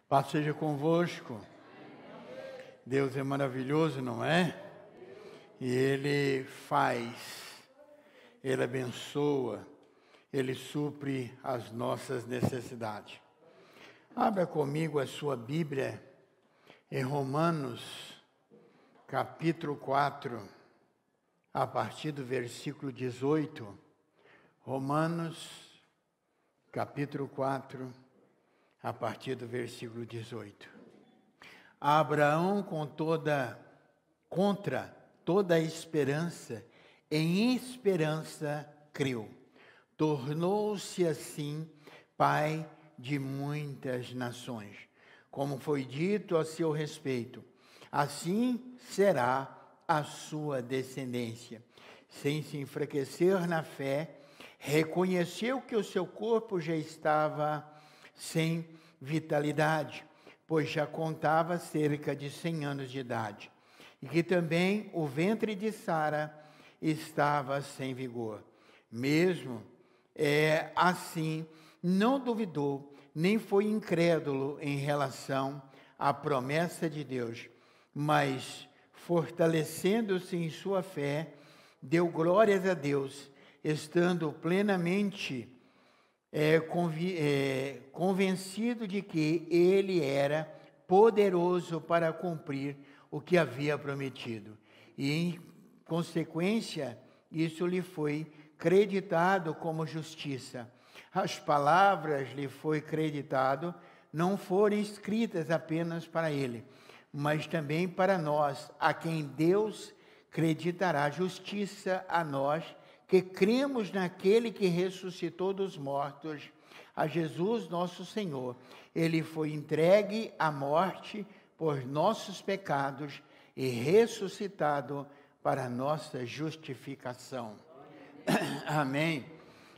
Paz seja convosco. Deus é maravilhoso, não é? E Ele faz, Ele abençoa, Ele supre as nossas necessidades. Abra comigo a sua Bíblia em Romanos, capítulo 4, a partir do versículo 18. Romanos, capítulo 4, a partir do versículo 18. Abraão, contra toda a esperança, em esperança creu. Tornou-se assim pai de muitas nações, como foi dito a seu respeito. Assim será a sua descendência. Sem se enfraquecer na fé, reconheceu que o seu corpo já estava sem vitalidade, pois já contava cerca de 100 anos de idade, e que também o ventre de Sara estava sem vigor. Mesmo assim, não duvidou, nem foi incrédulo em relação à promessa de Deus, mas, fortalecendo-se em sua fé, deu glórias a Deus, estando plenamente convencido de que Ele era poderoso para cumprir o que havia prometido. E, em consequência, isso lhe foi creditado como justiça. As palavras lhe foi creditado não foram escritas apenas para ele, mas também para nós, a quem Deus creditará justiça a nós, que cremos naquele que ressuscitou dos mortos, a Jesus nosso Senhor. Ele foi entregue à morte por nossos pecados e ressuscitado para nossa justificação. Amém.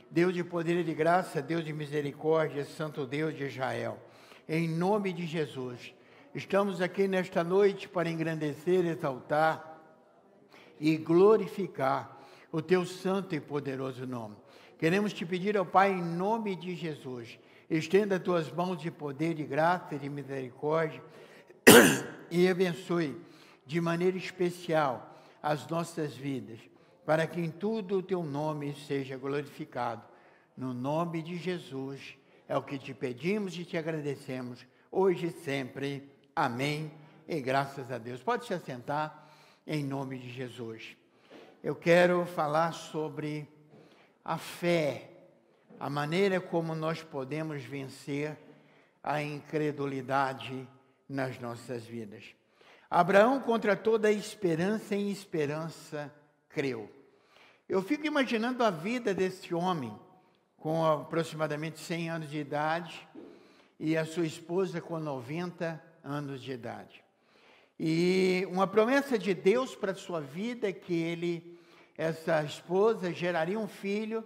Deus de poder e de graça, Deus de misericórdia, Santo Deus de Israel, em nome de Jesus, estamos aqui nesta noite para engrandecer, exaltar e glorificar o teu santo e poderoso nome. Queremos te pedir, ó Pai, em nome de Jesus, estenda as tuas mãos de poder, de graça e de misericórdia e abençoe de maneira especial as nossas vidas, para que em tudo o teu nome seja glorificado. No nome de Jesus, é o que te pedimos e te agradecemos, hoje e sempre. Amém. E graças a Deus. Pode se assentar, em nome de Jesus. Eu quero falar sobre a fé, a maneira como nós podemos vencer a incredulidade nas nossas vidas. Abraão, contra toda a esperança, em esperança creu. Eu fico imaginando a vida desse homem, com aproximadamente 100 anos de idade, e a sua esposa com 90 anos de idade. E uma promessa de Deus para a sua vida é que essa esposa geraria um filho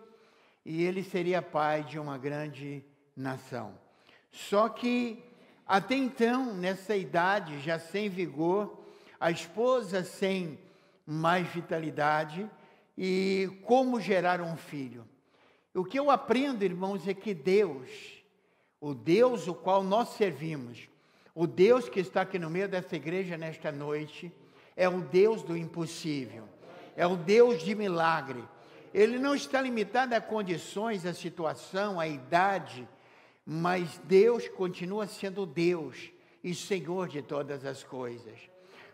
e ele seria pai de uma grande nação. Só que, até então, nessa idade, já sem vigor, a esposa sem mais vitalidade, e como gerar um filho? O que eu aprendo, irmãos, é que Deus, o Deus o qual nós servimos, o Deus que está aqui no meio dessa igreja nesta noite, é o Deus do impossível, é o Deus de milagre. Ele não está limitado a condições, a situação, a idade, mas Deus continua sendo Deus e Senhor de todas as coisas.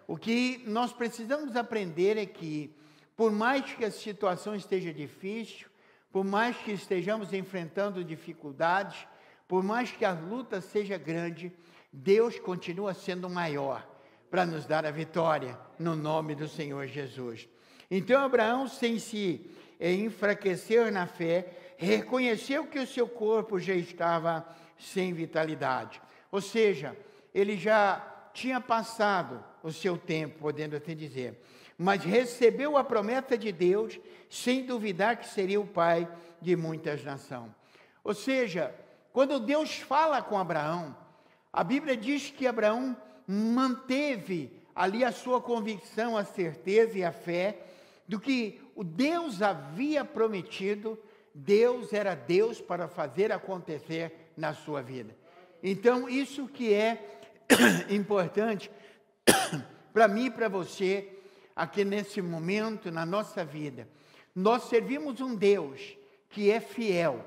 O que nós precisamos aprender é que, por mais que a situação esteja difícil, por mais que estejamos enfrentando dificuldades, por mais que a luta seja grande, Deus continua sendo maior para nos dar a vitória, no nome do Senhor Jesus. Então Abraão, sem se enfraquecer na fé, reconheceu que o seu corpo já estava sem vitalidade. Ou seja, ele já tinha passado o seu tempo, podendo assim dizer, mas recebeu a promessa de Deus, sem duvidar que seria o pai de muitas nações. Ou seja, quando Deus fala com Abraão, a Bíblia diz que Abraão manteve ali a sua convicção, a certeza e a fé do que o Deus havia prometido. Deus era Deus para fazer acontecer na sua vida. Então, isso que é importante para mim e para você, aqui nesse momento, na nossa vida. Nós servimos um Deus que é fiel.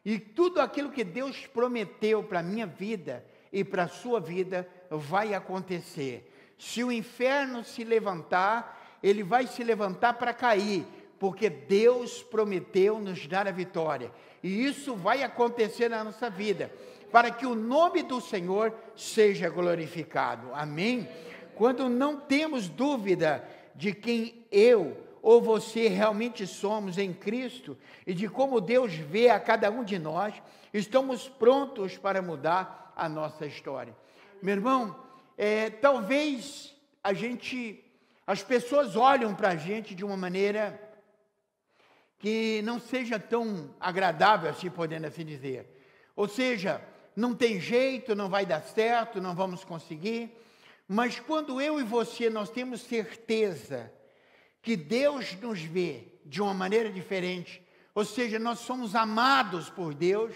E tudo aquilo que Deus prometeu para a minha vida e para a sua vida vai acontecer. Se o inferno se levantar, ele vai se levantar para cair, porque Deus prometeu nos dar a vitória. E isso vai acontecer na nossa vida, para que o nome do Senhor seja glorificado. Amém? Quando não temos dúvida de quem eu ou você realmente somos em Cristo e de como Deus vê a cada um de nós, estamos prontos para mudar a nossa história. Meu irmão, talvez as pessoas olham para a gente de uma maneira que não seja tão agradável, assim, podendo assim dizer. Ou seja, não tem jeito, não vai dar certo, não vamos conseguir. Mas quando eu e você, nós temos certeza que Deus nos vê de uma maneira diferente, ou seja, nós somos amados por Deus,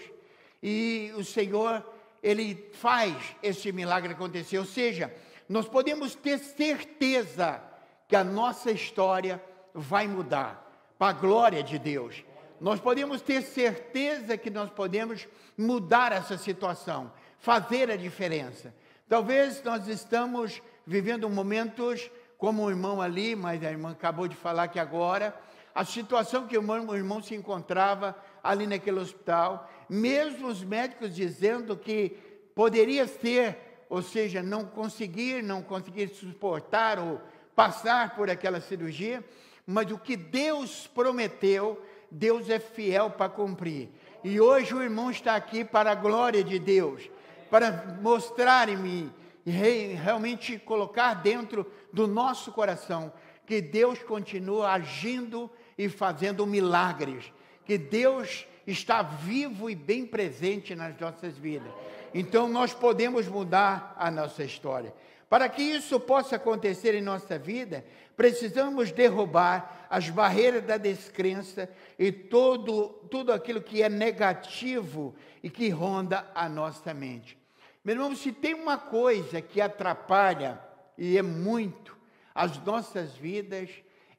e o Senhor, Ele faz esse milagre acontecer. Ou seja, nós podemos ter certeza que a nossa história vai mudar, para a glória de Deus. Nós podemos ter certeza que nós podemos mudar essa situação, fazer a diferença. Talvez nós estamos vivendo momentos, como o irmão ali, mas a irmã acabou de falar que agora, a situação que o irmão se encontrava ali naquele hospital, mesmo os médicos dizendo que poderia ser, ou seja, não conseguir suportar ou passar por aquela cirurgia, mas o que Deus prometeu, Deus é fiel para cumprir. E hoje o irmão está aqui para a glória de Deus, para mostrar-me e realmente colocar dentro do nosso coração que Deus continua agindo e fazendo milagres, que Deus está vivo e bem presente nas nossas vidas. Então nós podemos mudar a nossa história. Para que isso possa acontecer em nossa vida, precisamos derrubar as barreiras da descrença e tudo aquilo que é negativo e que ronda a nossa mente. Meu irmão, se tem uma coisa que atrapalha, e é muito, as nossas vidas,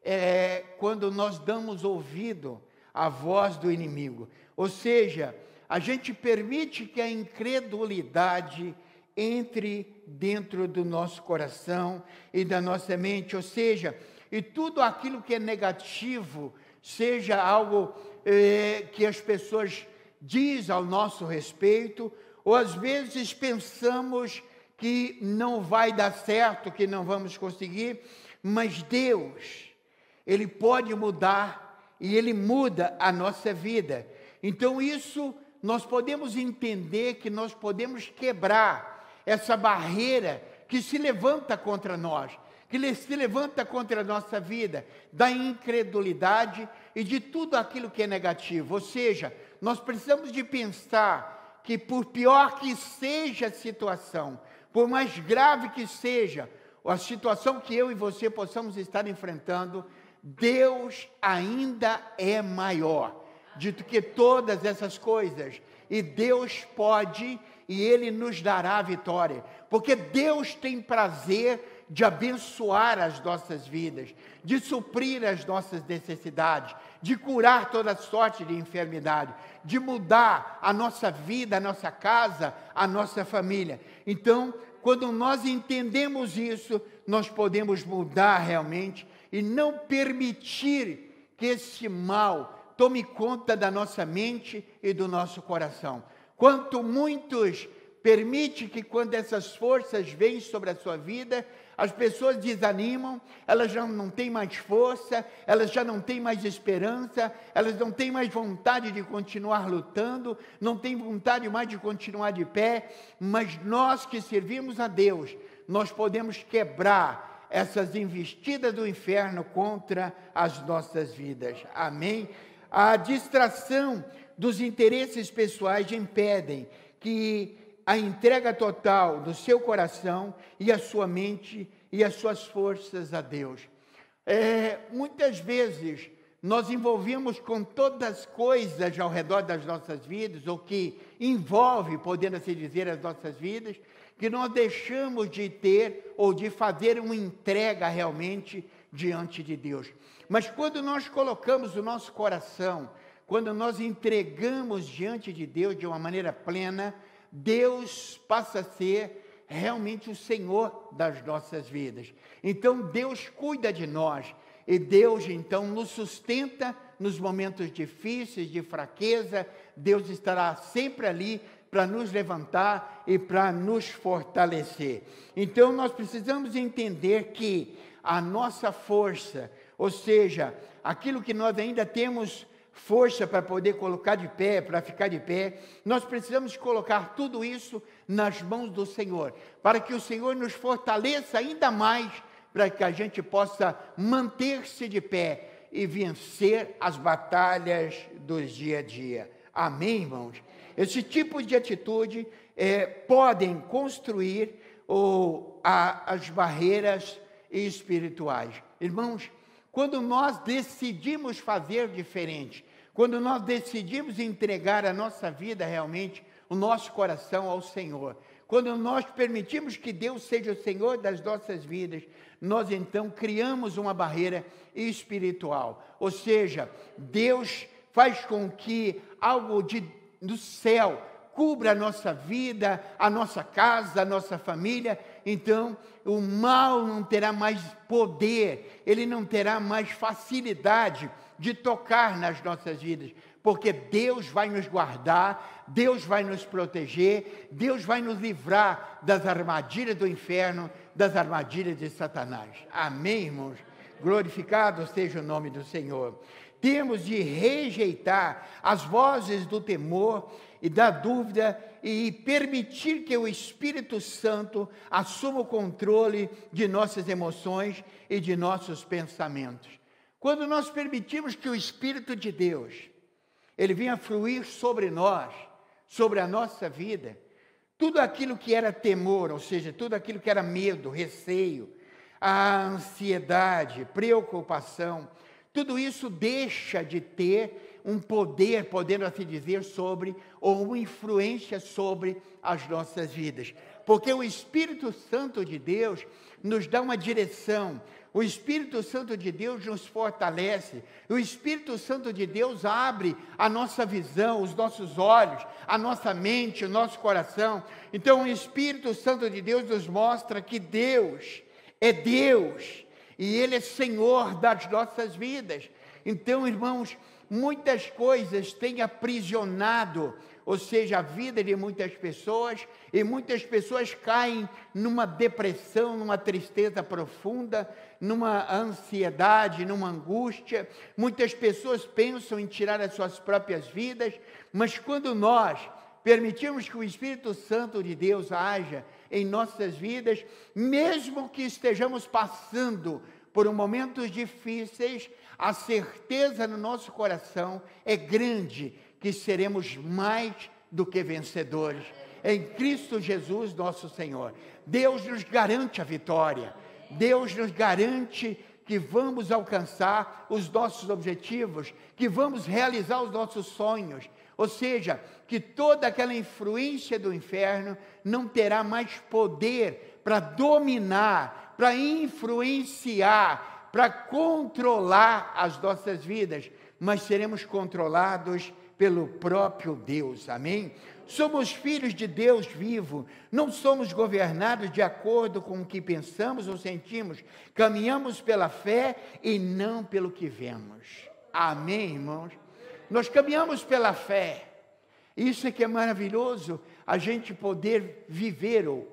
é quando nós damos ouvido à voz do inimigo. Ou seja, a gente permite que a incredulidade entre dentro do nosso coração e da nossa mente, ou seja, e tudo aquilo que é negativo, seja algo que as pessoas dizem ao nosso respeito, ou às vezes pensamos que não vai dar certo, que não vamos conseguir, mas Deus, Ele pode mudar e Ele muda a nossa vida. Então isso nós podemos entender que nós podemos quebrar essa barreira que se levanta contra nós, que se levanta contra a nossa vida, da incredulidade e de tudo aquilo que é negativo. Ou seja, nós precisamos de pensar que por pior que seja a situação, por mais grave que seja a situação que eu e você possamos estar enfrentando, Deus ainda é maior do que todas essas coisas. E Deus pode e Ele nos dará a vitória, porque Deus tem prazer de abençoar as nossas vidas, de suprir as nossas necessidades, de curar toda sorte de enfermidade, de mudar a nossa vida, a nossa casa, a nossa família. Então, quando nós entendemos isso, nós podemos mudar realmente e não permitir que esse mal tome conta da nossa mente e do nosso coração. Quanto muitos permite que quando essas forças vêm sobre a sua vida, as pessoas desanimam, elas já não têm mais força, elas já não têm mais esperança, elas não têm mais vontade de continuar lutando, não têm vontade mais de continuar de pé, mas nós que servimos a Deus, nós podemos quebrar essas investidas do inferno contra as nossas vidas. Amém? A distração dos interesses pessoais impedem que a entrega total do seu coração e a sua mente e as suas forças a Deus. Muitas vezes nós envolvemos com todas as coisas ao redor das nossas vidas, ou que envolve, podendo assim dizer, as nossas vidas, que nós deixamos de ter ou de fazer uma entrega realmente diante de Deus. Mas quando nós colocamos o nosso coração, quando nós entregamos diante de Deus de uma maneira plena, Deus passa a ser realmente o Senhor das nossas vidas. Então Deus cuida de nós e Deus então nos sustenta nos momentos difíceis, de fraqueza. Deus estará sempre ali para nos levantar e para nos fortalecer. Então nós precisamos entender que a nossa força, ou seja, aquilo que nós ainda temos força para poder colocar de pé, para ficar de pé, nós precisamos colocar tudo isso nas mãos do Senhor, para que o Senhor nos fortaleça ainda mais, para que a gente possa manter-se de pé e vencer as batalhas dos dia a dia. Amém, irmãos? Esse tipo de atitude podem construir as barreiras espirituais. Irmãos, quando nós decidimos fazer diferente, quando nós decidimos entregar a nossa vida realmente, o nosso coração ao Senhor, quando nós permitimos que Deus seja o Senhor das nossas vidas, nós então criamos uma barreira espiritual. Ou seja, Deus faz com que algo do céu cubra a nossa vida, a nossa casa, a nossa família. Então o mal não terá mais poder, ele não terá mais facilidade de tocar nas nossas vidas, porque Deus vai nos guardar, Deus vai nos proteger, Deus vai nos livrar das armadilhas do inferno, das armadilhas de Satanás. Amém, irmãos? Glorificado seja o nome do Senhor. Temos de rejeitar as vozes do temor e da dúvida e permitir que o Espírito Santo assuma o controle de nossas emoções e de nossos pensamentos. Quando nós permitimos que o Espírito de Deus, ele venha fluir sobre nós, sobre a nossa vida, tudo aquilo que era temor, ou seja, tudo aquilo que era medo, receio, a ansiedade, preocupação, tudo isso deixa de ter um poder, podendo assim dizer, sobre, ou uma influência sobre as nossas vidas. Porque o Espírito Santo de Deus nos dá uma direção, o Espírito Santo de Deus nos fortalece, o Espírito Santo de Deus abre a nossa visão, os nossos olhos, a nossa mente, o nosso coração. Então o Espírito Santo de Deus nos mostra que Deus é Deus, e Ele é Senhor das nossas vidas. Então, irmãos, muitas coisas têm aprisionado, ou seja, a vida de muitas pessoas, e muitas pessoas caem numa depressão, numa tristeza profunda, numa ansiedade, numa angústia. Muitas pessoas pensam em tirar as suas próprias vidas, mas quando nós permitimos que o Espírito Santo de Deus haja em nossas vidas, mesmo que estejamos passando por momentos difíceis, a certeza no nosso coração é grande que seremos mais do que vencedores em Cristo Jesus, nosso Senhor. Deus nos garante a vitória, Deus nos garante que vamos alcançar os nossos objetivos, que vamos realizar os nossos sonhos, ou seja, que toda aquela influência do inferno não terá mais poder para dominar, para influenciar, para controlar as nossas vidas, mas seremos controlados pelo próprio Deus, amém? Somos filhos de Deus vivo, não somos governados de acordo com o que pensamos ou sentimos, caminhamos pela fé e não pelo que vemos, amém, irmãos? Nós caminhamos pela fé, isso é que é maravilhoso, a gente poder viver ou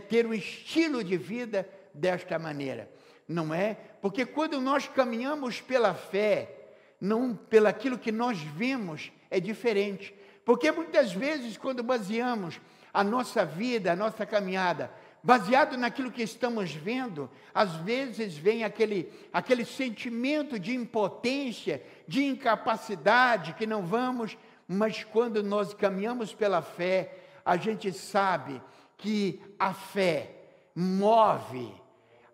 ter um estilo de vida desta maneira, não é? Porque quando nós caminhamos pela fé, não pelaquilo que nós vemos, é diferente. Porque muitas vezes, quando baseamos a nossa vida, a nossa caminhada, baseado naquilo que estamos vendo, às vezes vem aquele sentimento de impotência, de incapacidade, que não vamos, mas quando nós caminhamos pela fé, a gente sabe que a fé move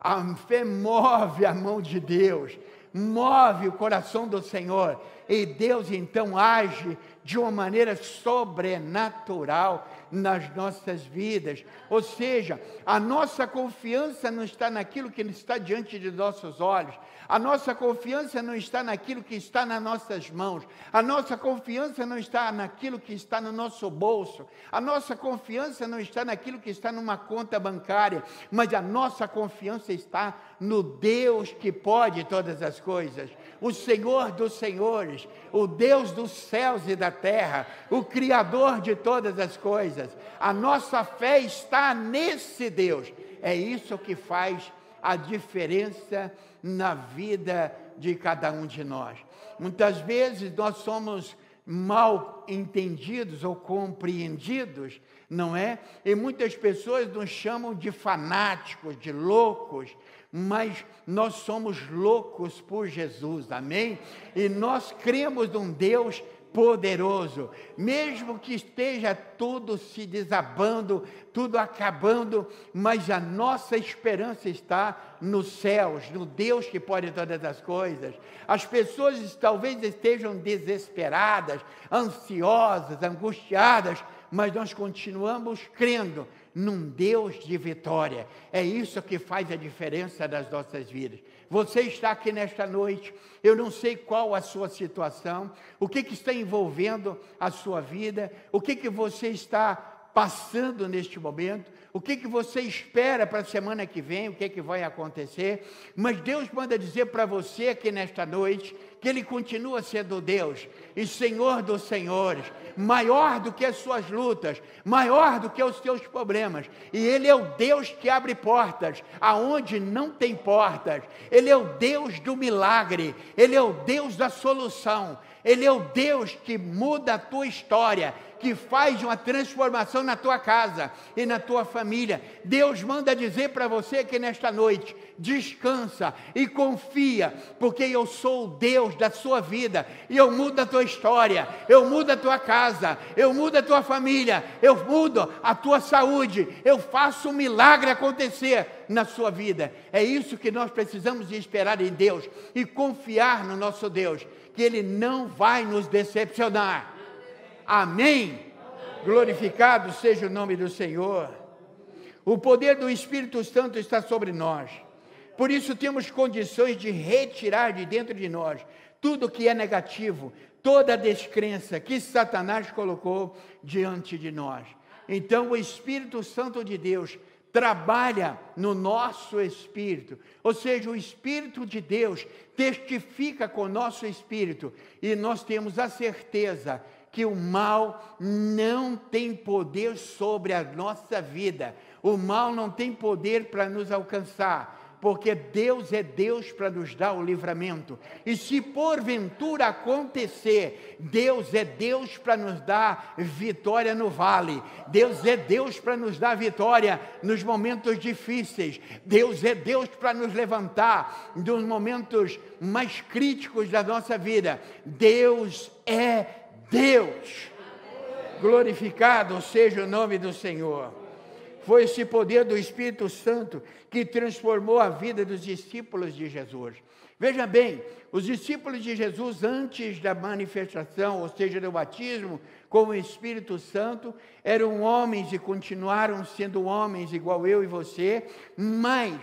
a mão de Deus, move o coração do Senhor, e Deus então age de uma maneira sobrenatural nas nossas vidas. Ou seja, a nossa confiança não está naquilo que está diante de nossos olhos, a nossa confiança não está naquilo que está nas nossas mãos, a nossa confiança não está naquilo que está no nosso bolso, a nossa confiança não está naquilo que está numa conta bancária, mas a nossa confiança está no Deus que pode todas as coisas, o Senhor dos senhores, o Deus dos céus e da terra, o Criador de todas as coisas. A nossa fé está nesse Deus. É isso que faz a diferença na vida de cada um de nós. Muitas vezes nós somos mal entendidos ou compreendidos, não é? E muitas pessoas nos chamam de fanáticos, de loucos, mas nós somos loucos por Jesus, amém? E nós cremos num Deus poderoso, mesmo que esteja tudo se desabando, tudo acabando, mas a nossa esperança está nos céus, no Deus que pode todas as coisas. As pessoas talvez estejam desesperadas, ansiosas, angustiadas, mas nós continuamos crendo num Deus de vitória. É isso que faz a diferença das nossas vidas. Você está aqui nesta noite, eu não sei qual a sua situação, o que está envolvendo a sua vida, o que você está passando neste momento, o que você espera para a semana que vem, o que vai acontecer, mas Deus manda dizer para você aqui nesta noite, que Ele continua sendo Deus e Senhor dos senhores, maior do que as suas lutas, maior do que os seus problemas, e Ele é o Deus que abre portas, aonde não tem portas, Ele é o Deus do milagre, Ele é o Deus da solução, Ele é o Deus que muda a tua história, que faz uma transformação na tua casa e na tua família. Deus manda dizer para você que nesta noite, descansa e confia, porque eu sou o Deus da sua vida, e eu mudo a tua história, eu mudo a tua casa, eu mudo a tua família, eu mudo a tua saúde, eu faço um milagre acontecer na sua vida. É isso que nós precisamos de esperar em Deus e confiar no nosso Deus, que Ele não vai nos decepcionar. Amém? Glorificado seja o nome do Senhor. O poder do Espírito Santo está sobre nós. Por isso temos condições de retirar de dentro de nós tudo que é negativo, toda a descrença que Satanás colocou diante de nós. Então o Espírito Santo de Deus trabalha no nosso espírito, ou seja, o Espírito de Deus testifica com o nosso espírito, e nós temos a certeza que o mal não tem poder sobre a nossa vida, o mal não tem poder para nos alcançar, porque Deus é Deus para nos dar o livramento, e se porventura acontecer, Deus é Deus para nos dar vitória no vale, Deus é Deus para nos dar vitória nos momentos difíceis, Deus é Deus para nos levantar nos momentos mais críticos da nossa vida. Deus é Deus. Glorificado seja o nome do Senhor. Foi esse poder do Espírito Santo que transformou a vida dos discípulos de Jesus. Veja bem, os discípulos de Jesus, antes da manifestação, ou seja, do batismo com o Espírito Santo, eram homens e continuaram sendo homens igual eu e você, mas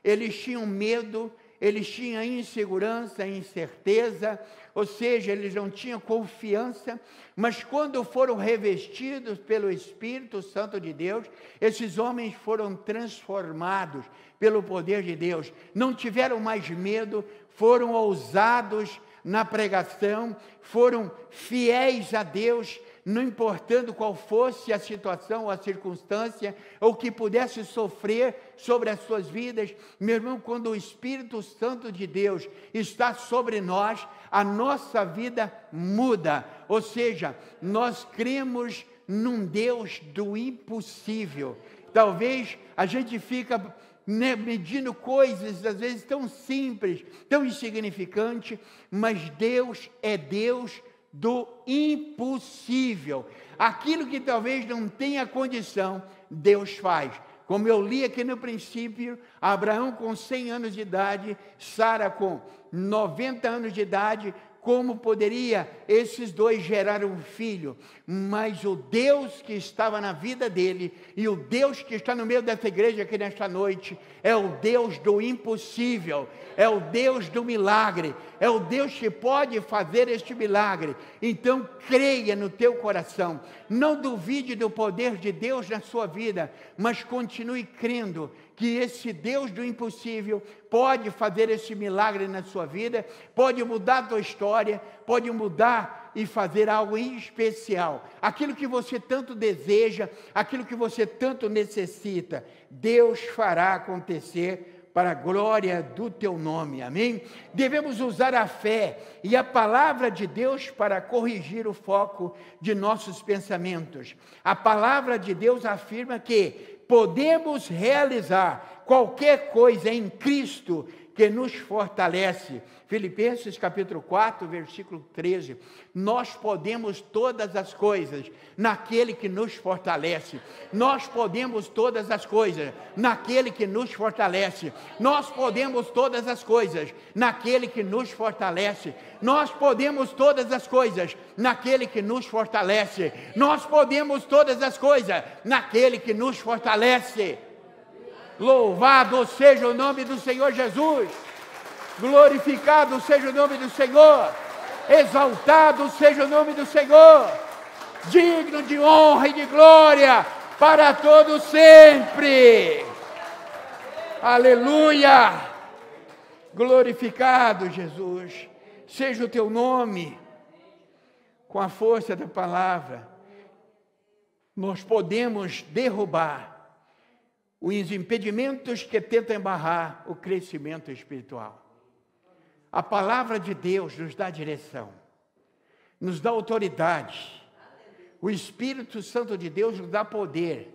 eles tinham medo, eles tinham insegurança, incerteza, ou seja, eles não tinham confiança, mas quando foram revestidos pelo Espírito Santo de Deus, esses homens foram transformados pelo poder de Deus, não tiveram mais medo, foram ousados na pregação, foram fiéis a Deus, não importando qual fosse a situação ou a circunstância, ou que pudesse sofrer sobre as suas vidas. Meu irmão, quando o Espírito Santo de Deus está sobre nós, a nossa vida muda, ou seja, nós cremos num Deus do impossível. Talvez a gente fica medindo coisas, às vezes tão simples, tão insignificantes, mas Deus é Deus do impossível. Aquilo que talvez não tenha condição, Deus faz. Como eu li aqui no princípio, Abraão com 100 anos de idade, Sara com 90 anos de idade, como poderia esses dois gerar um filho? Mas o Deus que estava na vida dele, e o Deus que está no meio dessa igreja aqui nesta noite, é o Deus do impossível, é o Deus do milagre, é o Deus que pode fazer este milagre. Então creia no teu coração, não duvide do poder de Deus na sua vida, mas continue crendo que esse Deus do impossível pode fazer esse milagre na sua vida, pode mudar a tua história, pode mudar e fazer algo em especial. Aquilo que você tanto deseja, aquilo que você tanto necessita, Deus fará acontecer para a glória do teu nome, amém? Devemos usar a fé e a palavra de Deus para corrigir o foco de nossos pensamentos. A palavra de Deus afirma que podemos realizar qualquer coisa em Cristo que nos fortalece. Filipenses capítulo 4, versículo 13. Nós podemos todas as coisas naquele que nos fortalece. Nós podemos todas as coisas naquele que nos fortalece. Nós podemos todas as coisas naquele que nos fortalece. Nós podemos todas as coisas naquele que nos fortalece. Nós podemos todas as coisas naquele que nos fortalece. Louvado seja o nome do Senhor Jesus. Glorificado seja o nome do Senhor. Exaltado seja o nome do Senhor. Digno de honra e de glória para todo sempre. Aleluia. Glorificado, Jesus, seja o teu nome. Com a força da palavra, nós podemos derrubar os impedimentos que tentam barrar o crescimento espiritual. A palavra de Deus nos dá direção, nos dá autoridade. O Espírito Santo de Deus nos dá poder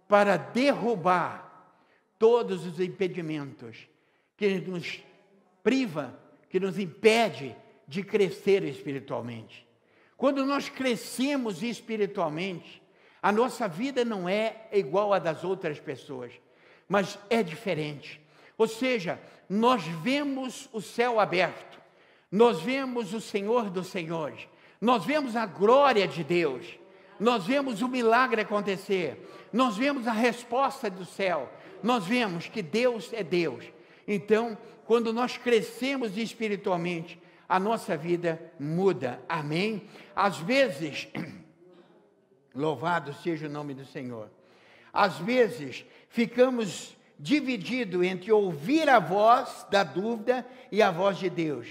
para derrubar todos os impedimentos que nos priva, que nos impede de crescer espiritualmente. Quando nós crescemos espiritualmente, a nossa vida não é igual à das outras pessoas, mas é diferente. Ou seja, nós vemos o céu aberto, nós vemos o Senhor dos Senhores, nós vemos a glória de Deus, nós vemos o milagre acontecer, nós vemos a resposta do céu, nós vemos que Deus é Deus. Então, quando nós crescemos espiritualmente, a nossa vida muda, amém? Às vezes, louvado seja o nome do Senhor, às vezes ficamos divididos entre ouvir a voz da dúvida e a voz de Deus,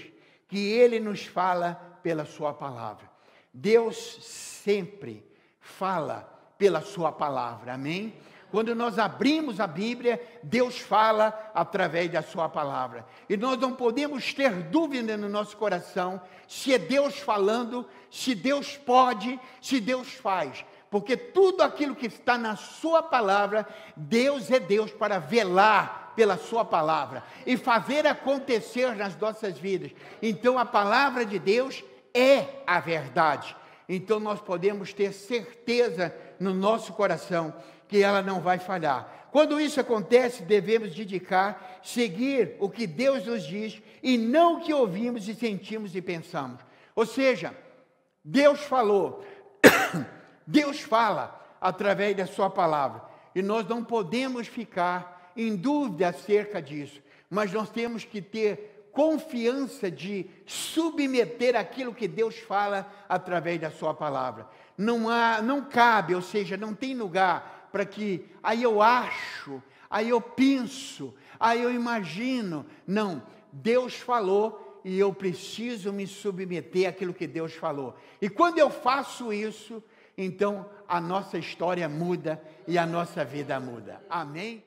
que Ele nos fala pela sua palavra. Deus sempre fala pela sua palavra, amém? Quando nós abrimos a Bíblia, Deus fala através da sua palavra. E nós não podemos ter dúvida no nosso coração se é Deus falando, se Deus pode, se Deus faz. Porque tudo aquilo que está na sua palavra, Deus é Deus para velar pela sua palavra e fazer acontecer nas nossas vidas. Então a palavra de Deus é a verdade. Então nós podemos ter certeza no nosso coração que ela não vai falhar. Quando isso acontece, devemos dedicar, seguir o que Deus nos diz e não o que ouvimos e sentimos e pensamos. Ou seja, Deus falou, Deus fala através da sua palavra e nós não podemos ficar em dúvida acerca disso, mas nós temos que ter confiança de submeter aquilo que Deus fala através da sua palavra. Não cabe, ou seja, não tem lugar para que, aí eu acho, aí eu penso, aí eu imagino. Não, Deus falou e eu preciso me submeter àquilo que Deus falou. E quando eu faço isso, então a nossa história muda e a nossa vida muda. Amém?